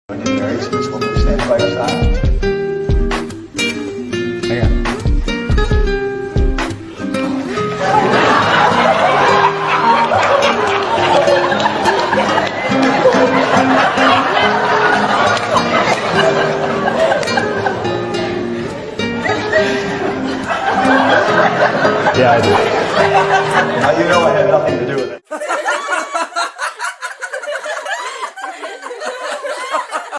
When you're married to this woman standing by your side. Ayan. Yeah, I do. Now you know I had nothing to do with it.